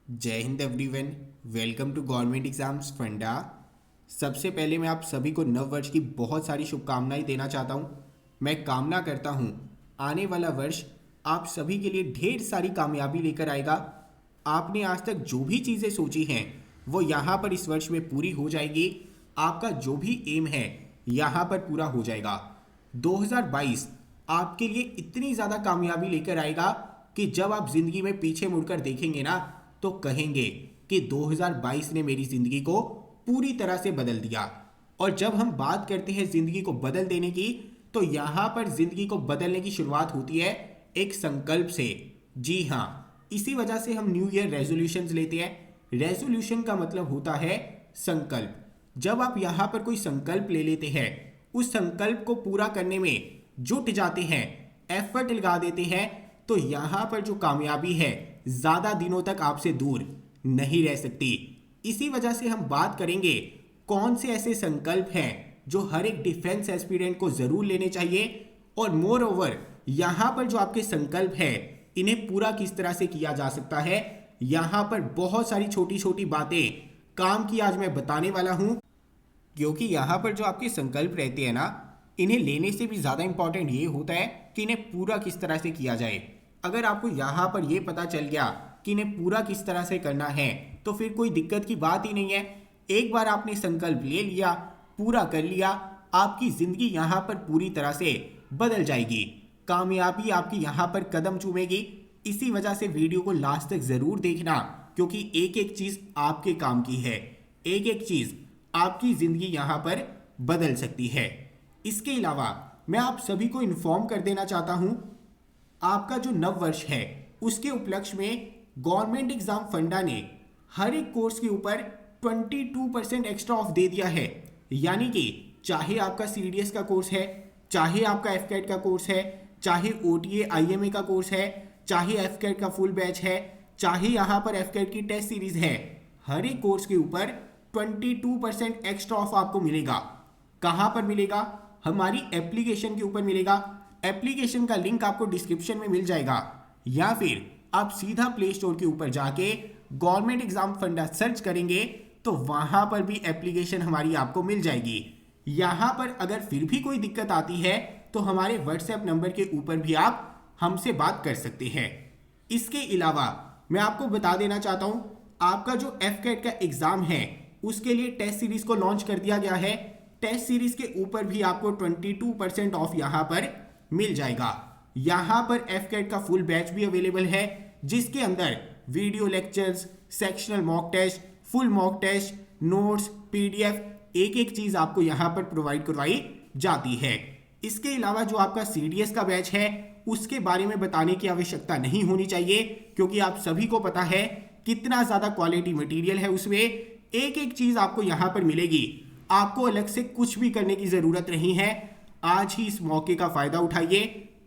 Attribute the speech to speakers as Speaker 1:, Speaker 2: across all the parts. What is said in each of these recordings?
Speaker 1: जय हिंद everyone. Welcome to government exams Funda. सबसे पहले मैं आप सभी को नव वर्ष की बहुत सारी शुभकामनाएं देना चाहता हूं। मैं कामना करता हूं आने वाला वर्ष आप सभी के लिए ढेर सारी कामयाबी लेकर आएगा। आपने आज तक जो भी चीज़ें सोची हैं वो यहाँ पर इस वर्ष में पूरी हो जाएगी। आपका जो भी एम है यहाँ पर पूरा हो जाएगा। 2022 आपके लिए इतनी ज़्यादा कामयाबी लेकर आएगा कि जब आप ज़िंदगी में पीछे मुड़कर देखेंगे ना तो कहेंगे कि 2022 ने मेरी ज़िंदगी को पूरी तरह से बदल दिया। और जब हम बात करते हैं ज़िंदगी को बदल देने की, तो यहाँ पर ज़िंदगी को बदलने की शुरुआत होती है एक संकल्प से। जी हाँ, इसी वजह से हम न्यू ईयर रेजोल्यूशंस लेते हैं। रेजोल्यूशन का मतलब होता है संकल्प। जब आप यहाँ पर कोई संकल्प ले लेते हैं, उस संकल्प को पूरा करने में जुट जाते हैं, एफर्ट लगा देते हैं, तो यहाँ पर जो कामयाबी है ज़्यादा दिनों तक आपसे दूर नहीं रह सकती। इसी वजह से हम बात करेंगे कौन से ऐसे संकल्प हैं जो हर एक डिफेंस एस्पिरेंट को ज़रूर लेने चाहिए, और मोर ओवर यहाँ पर जो आपके संकल्प है इन्हें पूरा किस तरह से किया जा सकता है। यहाँ पर बहुत सारी छोटी छोटी बातें काम की आज मैं बताने वाला हूँ, क्योंकि यहाँ पर जो आपके संकल्प रहते हैं ना, इन्हें लेने से भी ज़्यादा इंपॉर्टेंट ये होता है कि इन्हें पूरा किस तरह से किया जाए। अगर आपको यहाँ पर ये पता चल गया कि इन्हें पूरा किस तरह से करना है तो फिर कोई दिक्कत की बात ही नहीं है। एक बार आपने संकल्प ले लिया, पूरा कर लिया, आपकी ज़िंदगी यहाँ पर पूरी तरह से बदल जाएगी। कामयाबी आपकी यहाँ पर कदम चूमेगी। इसी वजह से वीडियो को लास्ट तक ज़रूर देखना, क्योंकि एक एक चीज़ आपके काम की है। एक एक चीज़ आपकी ज़िंदगी यहाँ पर बदल सकती है। इसके अलावा मैं आप सभी को इन्फॉर्म कर देना चाहता हूँ, आपका जो नव वर्ष है उसके उपलक्ष्य में गवर्नमेंट एग्जाम फंडा ने हर एक कोर्स के ऊपर 22% एक्स्ट्रा ऑफ दे दिया है। यानी कि चाहे आपका सीडीएस का कोर्स है, चाहे आपका एफकेट का कोर्स है, चाहे ओटीए आईएमए का कोर्स है, चाहे एफकेट का फुल बैच है, चाहे यहाँ पर एफकेट की टेस्ट सीरीज है, हर एक कोर्स के ऊपर 22% एक्स्ट्रा ऑफ आपको मिलेगा। कहाँ पर मिलेगा? हमारी एप्लीकेशन के ऊपर मिलेगा। एप्लीकेशन का लिंक आपको डिस्क्रिप्शन में मिल जाएगा, या फिर आप सीधा प्ले स्टोर के ऊपर जाके गवर्नमेंट एग्जाम फंडा सर्च करेंगे तो वहां पर भी एप्लीकेशन हमारी आपको मिल जाएगी। यहां पर अगर फिर भी कोई दिक्कत आती है तो हमारे व्हाट्सएप नंबर के ऊपर भी आप हमसे बात कर सकते हैं। इसके अलावा मैं आपको बता देना चाहता हूं, आपका जो एफकेट का एग्जाम है उसके लिए टेस्ट सीरीज को लॉन्च कर दिया गया है। टेस्ट सीरीज के ऊपर भी आपको 22% ऑफ यहां पर मिल जाएगा। यहां पर एफकेट का फुल बैच भी अवेलेबल है, जिसके अंदर video lectures, sectional mock test, full mock test, notes, PDF, एक एक चीज आपको यहां पर प्रोवाइड करवाई जाती है। इसके अलावा जो आपका सीडीएस का बैच है उसके बारे में बताने की आवश्यकता नहीं होनी चाहिए, क्योंकि आप सभी को पता है कितना ज्यादा क्वालिटी मटेरियल है उसमें। एक एक चीज आपको यहां पर मिलेगी, आपको अलग से कुछ भी करने की जरूरत नहीं है। आज ही इस मौके का फायदा उठाइए।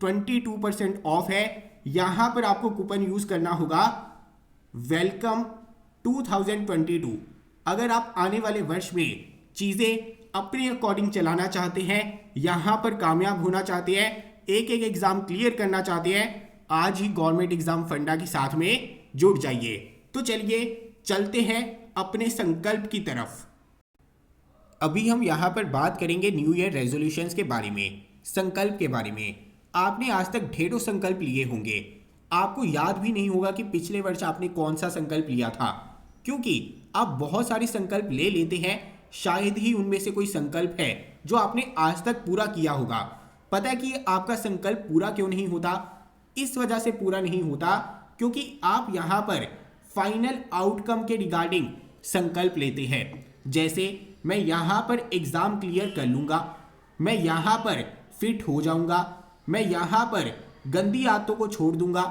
Speaker 1: 22% ऑफ है। यहां पर आपको कूपन यूज करना होगा वेलकम 2022। अगर आप आने वाले वर्ष में चीजें अपने अकॉर्डिंग चलाना चाहते हैं, यहां पर कामयाब होना चाहते हैं, एक एक एग्जाम क्लियर करना चाहते हैं, आज ही गवर्नमेंट एग्जाम फंडा के साथ में जुड़ जाइए। तो चलिए चलते हैं अपने संकल्प की तरफ। अभी हम यहाँ पर बात करेंगे न्यू ईयर रेजोल्यूशंस के बारे में, संकल्प के बारे में। आपने आज तक ढेरों संकल्प लिए होंगे, आपको याद भी नहीं होगा कि पिछले वर्ष आपने कौन सा संकल्प लिया था, क्योंकि आप बहुत सारे संकल्प ले लेते हैं। शायद ही उनमें से कोई संकल्प है जो आपने आज तक पूरा किया होगा। पता है कि आपका संकल्प पूरा क्यों नहीं होता? इस वजह से पूरा नहीं होता क्योंकि आप यहाँ पर फाइनल आउटकम के रिगार्डिंग संकल्प लेते हैं। जैसे मैं यहाँ पर एग्जाम क्लियर कर लूँगा, मैं यहाँ पर फिट हो जाऊँगा, मैं यहाँ पर गंदी आदतों को छोड़ दूंगा।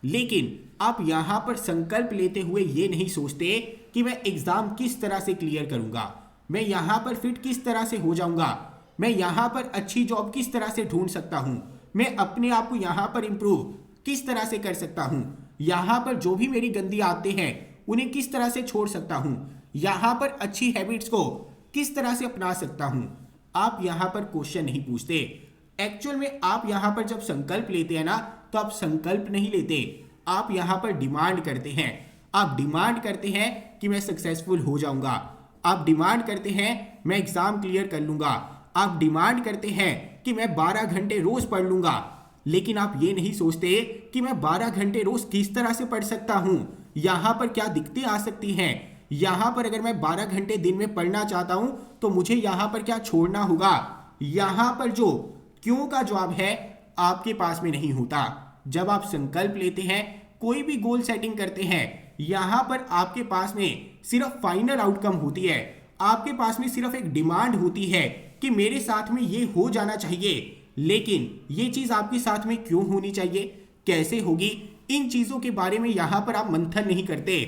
Speaker 1: लेकिन आप यहाँ पर संकल्प लेते हुए ये नहीं सोचते कि मैं एग्जाम किस तरह से क्लियर करूँगा, मैं यहाँ पर फिट किस तरह से हो जाऊँगा, मैं यहाँ पर अच्छी जॉब किस तरह से ढूंढ सकता हूँ, मैं अपने आप को यहाँ पर इम्प्रूव किस तरह से कर सकता हूँ, यहाँ पर जो भी मेरी गंदी आदतें हैं उन्हें किस तरह से छोड़ सकता हूँ, यहाँ पर अच्छी हैबिट्स को किस तरह से अपना सकता हूँ। आप यहाँ पर क्वेश्चन नहीं पूछते। एक्चुअल में आप यहाँ पर जब संकल्प लेते हैं ना, तो आप संकल्प नहीं लेते, आप यहाँ पर डिमांड करते हैं। आप डिमांड करते हैं कि मैं सक्सेसफुल हो जाऊंगा, आप डिमांड करते हैं मैं एग्जाम क्लियर कर लूंगा, आप डिमांड करते हैं कि मैं 12 घंटे रोज पढ़ लूंगा, लेकिन आप ये नहीं सोचते कि मैं 12 घंटे रोज किस तरह से पढ़ सकता हूं, यहां पर क्या दिक्कतें आ सकती हैं, यहां पर अगर मैं 12 घंटे दिन में पढ़ना चाहता हूं तो मुझे यहां पर क्या छोड़ना होगा। यहां पर जो क्यों का जवाब है आपके पास में नहीं होता। जब आप संकल्प लेते हैं, कोई भी गोल सेटिंग करते हैं, यहां पर आपके पास में सिर्फ फाइनल आउटकम होती है, आपके पास में सिर्फ एक डिमांड होती है कि मेरे साथ में ये हो जाना चाहिए, लेकिन ये चीज आपके साथ में क्यों होनी चाहिए, कैसे होगी, इन चीजों के बारे में यहां पर आप मंथन नहीं करते।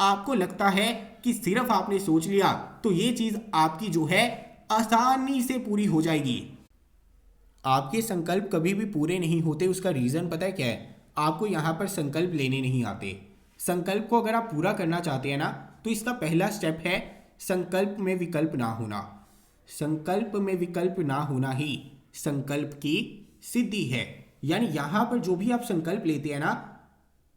Speaker 1: आपको लगता है कि सिर्फ आपने सोच लिया तो ये चीज आपकी जो है आसानी से पूरी हो जाएगी। आपके संकल्प कभी भी पूरे नहीं होते, उसका रीजन पता है क्या है? आपको यहाँ पर संकल्प लेने नहीं आते। संकल्प को अगर आप पूरा करना चाहते हैं ना, तो इसका पहला स्टेप है संकल्प में विकल्प ना होना। संकल्प में विकल्प ना होना ही संकल्प की सिद्धि है। यानी यहाँ पर जो भी आप संकल्प लेते हैं ना,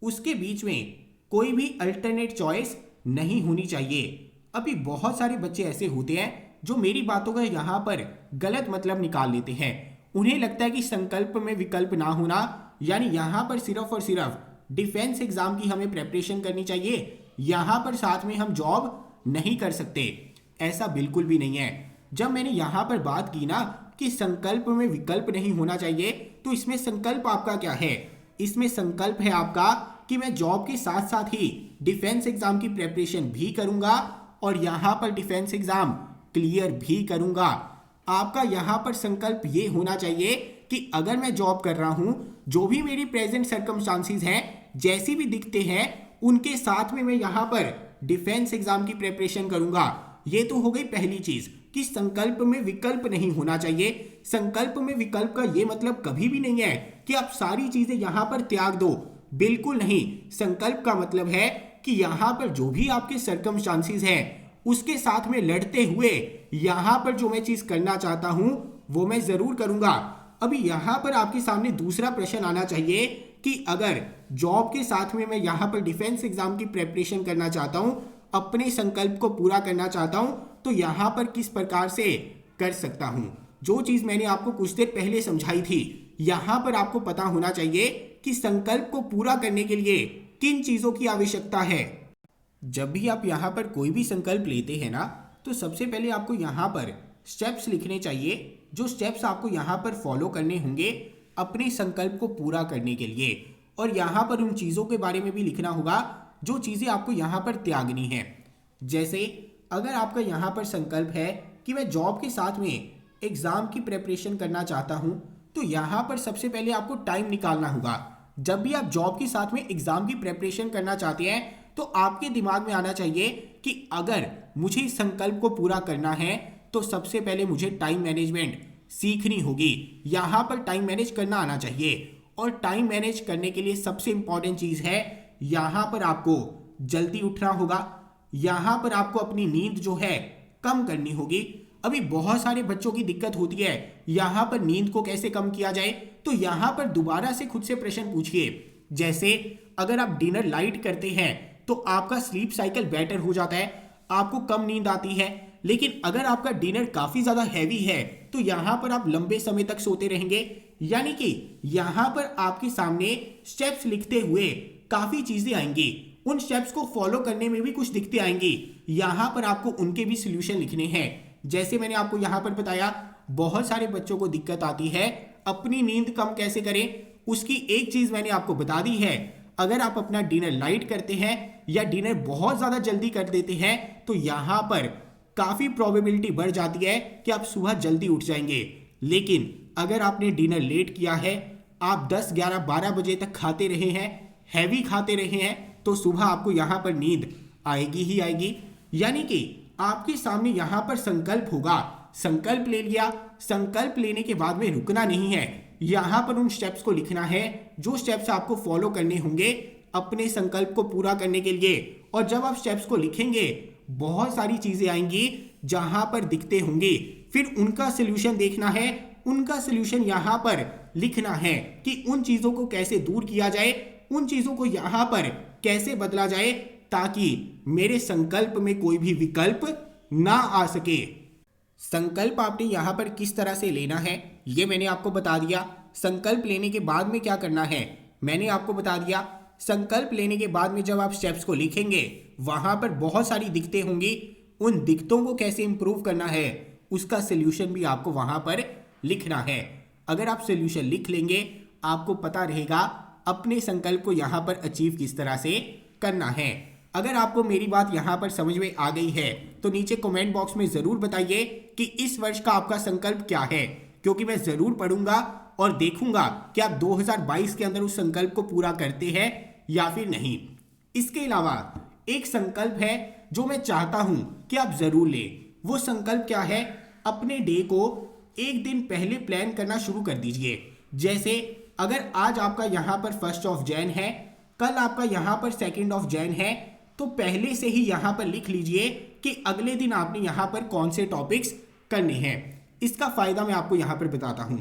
Speaker 1: उसके बीच में कोई भी अल्टरनेट चॉइस नहीं होनी चाहिए। अभी बहुत सारे बच्चे ऐसे होते हैं जो मेरी बातों का यहाँ पर गलत मतलब निकाल लेते हैं। उन्हें लगता है कि संकल्प में विकल्प ना होना यानी यहाँ पर सिर्फ और सिर्फ डिफेंस एग्जाम की हमें प्रेपरेशन करनी चाहिए, यहाँ पर साथ में हम जॉब नहीं कर सकते। ऐसा बिल्कुल भी नहीं है। जब मैंने यहाँ पर बात की ना कि संकल्प में विकल्प नहीं होना चाहिए, तो इसमें संकल्प आपका क्या है? इसमें संकल्प है आपका कि मैं जॉब के साथ साथ ही डिफेंस एग्जाम की प्रेपरेशन भी करूंगा और यहाँ पर डिफेंस एग्जाम क्लियर भी करूंगा। आपका यहाँ पर संकल्प ये होना चाहिए कि अगर मैं जॉब कर रहा हूं, जो भी मेरी प्रेजेंट सर्कमस्टांसिस हैं, जैसी भी दिखते हैं, उनके साथ में मैं यहाँ पर डिफेंस एग्जाम की प्रेपरेशन करूंगा। ये तो हो गई पहली चीज कि संकल्प में विकल्प नहीं होना चाहिए। संकल्प में विकल्प का ये मतलब कभी भी नहीं है कि आप सारी चीजें यहाँ पर त्याग दो, बिल्कुल नहीं। संकल्प का मतलब है कि यहाँ पर जो भी आपके सर्कमस्टांसिस हैं, उसके साथ में लड़ते हुए यहां पर जो मैं चीज करना चाहता हूं वो मैं जरूर करूंगा। अभी यहां पर आपके सामने दूसरा प्रश्न आना चाहिए कि अगर जॉब के साथ में मैं यहां पर डिफेंस एग्जाम की प्रेपरेशन करना चाहता हूं, अपने संकल्प को पूरा करना चाहता हूं, तो यहां पर किस प्रकार से कर सकता हूं। जो चीज मैंने आपको कुछ देर पहले समझाई थी, यहां पर आपको पता होना चाहिए कि संकल्प को पूरा करने के लिए किन चीजों की आवश्यकता है। जब भी आप यहाँ पर कोई भी संकल्प लेते हैं ना, तो सबसे पहले आपको यहाँ पर स्टेप्स लिखने चाहिए, जो स्टेप्स आपको यहाँ पर फॉलो करने होंगे अपने संकल्प को पूरा करने के लिए। और यहाँ पर उन चीज़ों के बारे में भी लिखना होगा जो चीज़ें आपको यहाँ पर त्यागनी है। जैसे अगर आपका यहाँ पर संकल्प है कि मैं जॉब के साथ में एग्ज़ाम की प्रेपरेशन करना चाहता हूँ, तो यहाँ पर सबसे पहले आपको टाइम निकालना होगा। जब भी आप जॉब के साथ में एग्ज़ाम की प्रेपरेशन करना चाहते हैं, तो आपके दिमाग में आना चाहिए कि अगर मुझे इस संकल्प को पूरा करना है तो सबसे पहले मुझे टाइम मैनेजमेंट सीखनी होगी। यहाँ पर टाइम मैनेज करना आना चाहिए। और टाइम मैनेज करने के लिए सबसे इंपॉर्टेंट चीज़ है, यहाँ पर आपको जल्दी उठना होगा, यहाँ पर आपको अपनी नींद जो है कम करनी होगी। अभी बहुत सारे बच्चों की दिक्कत होती है यहाँ पर नींद को कैसे कम किया जाए, तो यहाँ पर दोबारा से खुद से प्रश्न पूछिए। जैसे अगर आप डिनर लाइट करते हैं तो आपका स्लीप साइकिल बेटर हो जाता है, आपको कम नींद आती है। लेकिन अगर आपका डिनर काफी ज्यादा हैवी है तो यहां पर आप लंबे समय तक सोते रहेंगे। यानी कि यहां पर आपके सामने स्टेप्स लिखते हुए काफी चीजें आएंगी, उन स्टेप्स को फॉलो करने में भी कुछ दिक्कतें आएंगी। यहां पर आपको उनके भी सोल्यूशन लिखने हैं। जैसे मैंने आपको यहां पर बताया, बहुत सारे बच्चों को दिक्कत आती है अपनी नींद कम कैसे करें, उसकी एक चीज मैंने आपको बता दी है। अगर आप अपना डिनर लाइट करते हैं या डिनर बहुत ज्यादा जल्दी कर देते हैं, तो यहां पर काफी प्रोबेबिलिटी बढ़ जाती है कि आप सुबह जल्दी उठ जाएंगे। लेकिन अगर आपने डिनर लेट किया है, आप 10, 11, 12 बजे तक खाते रहे हैं, हैवी खाते रहे हैं, तो सुबह आपको यहां पर नींद आएगी ही आएगी। यानी कि आपके सामने यहां पर संकल्प होगा, संकल्प ले लिया, संकल्प लेने के बाद में रुकना नहीं है, यहां पर उन स्टेप्स को लिखना है जो स्टेप्स आपको फॉलो करने होंगे अपने संकल्प को पूरा करने के लिए। और जब आप स्टेप्स को लिखेंगे, बहुत सारी चीजें आएंगी जहां पर दिखते होंगे, फिर उनका सोल्यूशन देखना है, उनका सोल्यूशन यहां पर लिखना है कि उन चीजों को कैसे दूर किया जाए, उन चीजों को यहां पर कैसे बदला जाए। ताकि मेरे संकल्प में कोई भी विकल्प ना आ सके। संकल्प आपने यहाँ पर किस तरह से लेना है ये मैंने आपको बता दिया। संकल्प लेने के बाद में क्या करना है मैंने आपको बता दिया। संकल्प लेने के बाद में जब आप स्टेप्स को लिखेंगे वहां पर बहुत सारी दिक्कतें होंगी, उन दिक्कतों को कैसे इंप्रूव करना है उसका सोल्यूशन भी आपको वहां पर लिखना है। अगर आप सोल्यूशन लिख लेंगे आपको पता रहेगा अपने संकल्प को यहाँ पर अचीव किस तरह से करना है। अगर आपको मेरी बात यहाँ पर समझ में आ गई है तो नीचे कमेंट बॉक्स में ज़रूर बताइए कि इस वर्ष का आपका संकल्प क्या है, क्योंकि मैं ज़रूर पढ़ूंगा और देखूंगा कि आप 2022 के अंदर उस संकल्प को पूरा करते हैं या फिर नहीं। इसके अलावा एक संकल्प है जो मैं चाहता हूं कि आप ज़रूर लें। वो संकल्प क्या है, अपने डे को एक दिन पहले प्लान करना शुरू कर दीजिए। जैसे अगर आज आपका यहाँ पर 1 जनवरी है, कल आपका यहाँ पर 2 जनवरी है, तो पहले से ही यहाँ पर लिख लीजिए कि अगले दिन आपने यहाँ पर कौन से टॉपिक्स करने हैं। इसका फायदा मैं आपको यहाँ पर बताता हूँ।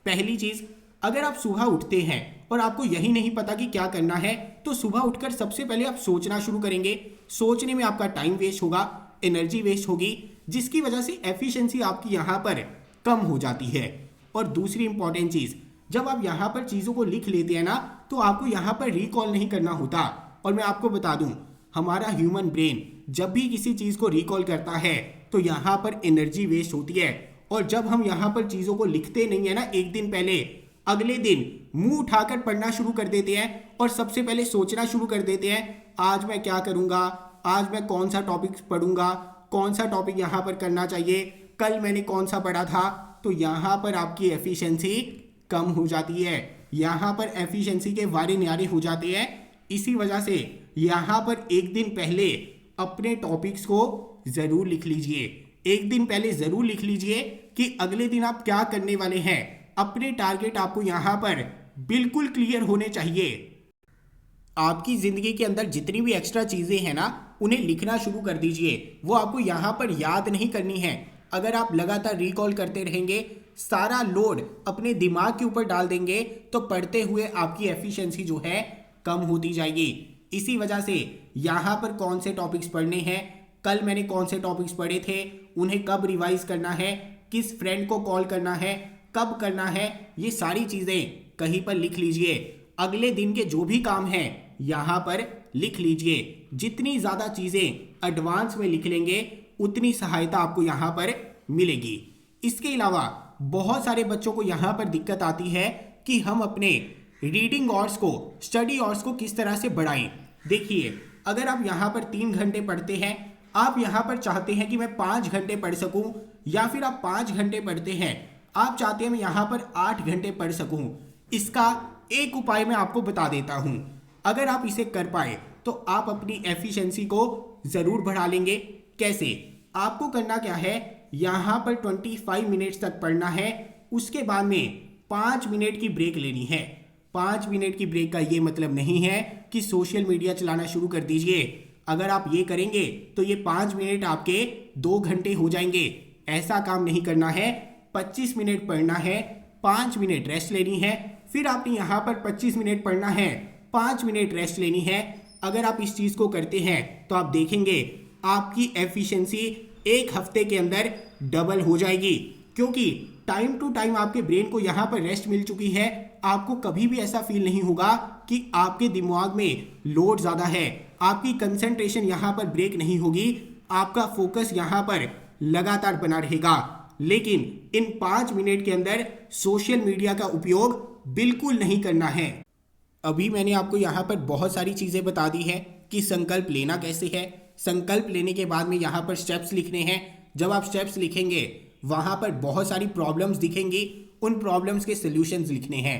Speaker 1: पहली चीज, अगर आप सुबह उठते हैं और आपको यही नहीं पता कि क्या करना है, तो सुबह उठकर सबसे पहले आप सोचना शुरू करेंगे। सोचने में आपका टाइम वेस्ट होगा, एनर्जी वेस्ट होगी, जिसकी वजह से एफिशिएंसी आपकी यहाँ पर कम हो जाती है। और दूसरी इंपॉर्टेंट चीज, जब आप यहाँ पर चीज़ों को लिख लेते हैं ना, तो आपको यहाँ पर रिकॉल नहीं करना होता। और मैं आपको बता दूं, हमारा ह्यूमन ब्रेन जब भी किसी चीज़ को रिकॉल करता है तो यहाँ पर एनर्जी वेस्ट होती है। और जब हम यहाँ पर चीज़ों को लिखते नहीं है ना एक दिन पहले, अगले दिन मुंह उठाकर पढ़ना शुरू कर देते हैं और सबसे पहले सोचना शुरू कर देते हैं, आज मैं क्या करूँगा, आज मैं कौन सा टॉपिक पढ़ूंगा, कौन सा टॉपिक यहाँ पर करना चाहिए, कल मैंने कौन सा पढ़ा था। तो यहाँ पर आपकी एफिशिएंसी कम हो जाती है, यहाँ पर एफिशिएंसी के वारे न्यारे हो जाते हैं। इसी वजह से यहाँ पर एक दिन पहले अपने टॉपिक्स को ज़रूर लिख लीजिए। एक दिन पहले ज़रूर लिख लीजिए कि अगले दिन आप क्या करने वाले हैं। अपने टारगेट आपको यहाँ पर बिल्कुल क्लियर होने चाहिए। आपकी ज़िंदगी के अंदर जितनी भी एक्स्ट्रा चीज़ें हैं ना, उन्हें लिखना शुरू कर दीजिए। वो आपको यहाँ पर याद नहीं करनी है। अगर आप लगातार रिकॉल करते रहेंगे, सारा लोड अपने दिमाग के ऊपर डाल देंगे, तो पढ़ते हुए आपकी एफिशिएंसी जो है कम होती जाएगी। इसी वजह से यहाँ पर कौन से टॉपिक्स पढ़ने हैं, कल मैंने कौन से टॉपिक्स पढ़े थे, उन्हें कब रिवाइज करना है, किस फ्रेंड को कॉल करना है, कब करना है, ये सारी चीज़ें कहीं पर लिख लीजिए। अगले दिन के जो भी काम हैं यहाँ पर लिख लीजिए। जितनी ज़्यादा चीज़ें एडवांस में लिख लेंगे उतनी सहायता आपको यहाँ पर मिलेगी। इसके अलावा बहुत सारे बच्चों को यहाँ पर दिक्कत आती है कि हम अपने रीडिंग आवर्स को, स्टडी आवर्स को किस तरह से बढ़ाएं। देखिए, अगर आप यहाँ पर 3 घंटे पढ़ते हैं, आप यहाँ पर चाहते हैं कि मैं 5 घंटे पढ़ सकूं, या फिर आप 5 घंटे पढ़ते हैं, आप चाहते हैं मैं यहाँ पर 8 घंटे पढ़ सकूं। इसका एक उपाय मैं आपको बता देता हूँ। अगर आप इसे कर पाए तो आप अपनी एफिशिएंसी को ज़रूर बढ़ा लेंगे। कैसे? आपको करना क्या है, यहाँ पर 25 मिनट्स तक पढ़ना है, उसके बाद में 5 मिनट की ब्रेक लेनी है। 5 मिनट की ब्रेक का ये मतलब नहीं है कि सोशल मीडिया चलाना शुरू कर दीजिए। अगर आप ये करेंगे तो ये 5 मिनट आपके 2 घंटे हो जाएंगे। ऐसा काम नहीं करना है। 25 मिनट पढ़ना है, 5 मिनट रेस्ट लेनी है, फिर आपने यहाँ पर 25 मिनट पढ़ना है, 5 मिनट रेस्ट लेनी है। अगर आप इस चीज़ को करते हैं तो आप देखेंगे आपकी एफिशिएंसी 1 हफ्ते के अंदर डबल हो जाएगी, क्योंकि टाइम टू टाइम आपके ब्रेन को यहाँ पर रेस्ट मिल चुकी है। आपको कभी भी ऐसा फील नहीं होगा कि आपके दिमाग में लोड ज़्यादा है, आपकी कंसंट्रेशन यहाँ पर ब्रेक नहीं होगी, आपका फोकस यहाँ पर लगातार बना रहेगा। लेकिन इन 5 मिनट के अंदर सोशल मीडिया का उपयोग बिल्कुल नहीं करना है। अभी मैंने आपको यहाँ पर बहुत सारी चीज़ें बता दी है कि संकल्प लेना कैसे है। संकल्प लेने के बाद में यहाँ पर स्टेप्स लिखने हैं। जब आप स्टेप्स लिखेंगे वहाँ पर बहुत सारी प्रॉब्लम्स दिखेंगी, उन प्रॉब्लम्स के सॉल्यूशंस लिखने हैं।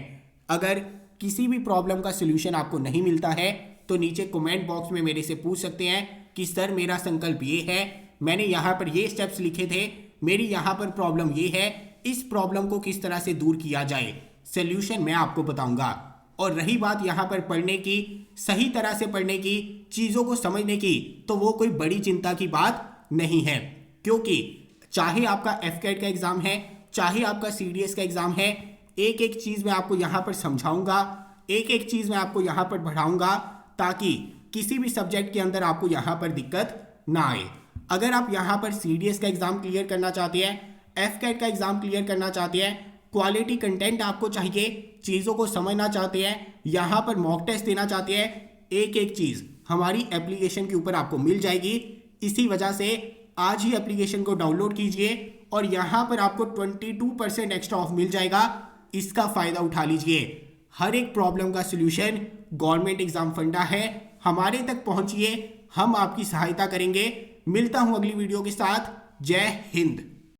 Speaker 1: अगर किसी भी प्रॉब्लम का सॉल्यूशन आपको नहीं मिलता है तो नीचे कमेंट बॉक्स में मेरे से पूछ सकते हैं कि सर मेरा संकल्प ये है, मैंने यहाँ पर ये स्टेप्स लिखे थे, मेरी यहाँ पर प्रॉब्लम ये है, इस प्रॉब्लम को किस तरह से दूर किया जाए, सॉल्यूशन मैं आपको बताऊंगा। और रही बात यहाँ पर पढ़ने की, सही तरह से पढ़ने की, चीज़ों को समझने की, तो वो कोई बड़ी चिंता की बात नहीं है, क्योंकि चाहे आपका एफकेट का एग्ज़ाम है, चाहे आपका सीडीएस का एग्ज़ाम है, एक एक चीज़ मैं आपको यहाँ पर समझाऊंगा, एक एक चीज़ मैं आपको यहाँ पर बढ़ाऊंगा, ताकि किसी भी सब्जेक्ट के अंदर आपको यहाँ पर दिक्कत ना आए। अगर आप यहाँ पर CDS का एग्जाम क्लियर करना चाहते हैं, FCAT का एग्जाम क्लियर करना चाहते हैं, क्वालिटी कंटेंट आपको चाहिए, चीज़ों को समझना चाहते हैं, यहाँ पर मॉक टेस्ट देना चाहते हैं, एक एक चीज़ हमारी एप्लीकेशन के ऊपर आपको मिल जाएगी। इसी वजह से आज ही एप्लीकेशन को डाउनलोड कीजिए और यहाँ पर आपको 22% एक्स्ट्रा ऑफ मिल जाएगा। इसका फ़ायदा उठा लीजिए। हर एक प्रॉब्लम का सलूशन गवर्नमेंट एग्जाम फंडा है। हमारे तक पहुंचिए, हम आपकी सहायता करेंगे। मिलता हूं अगली वीडियो के साथ। जय हिंद।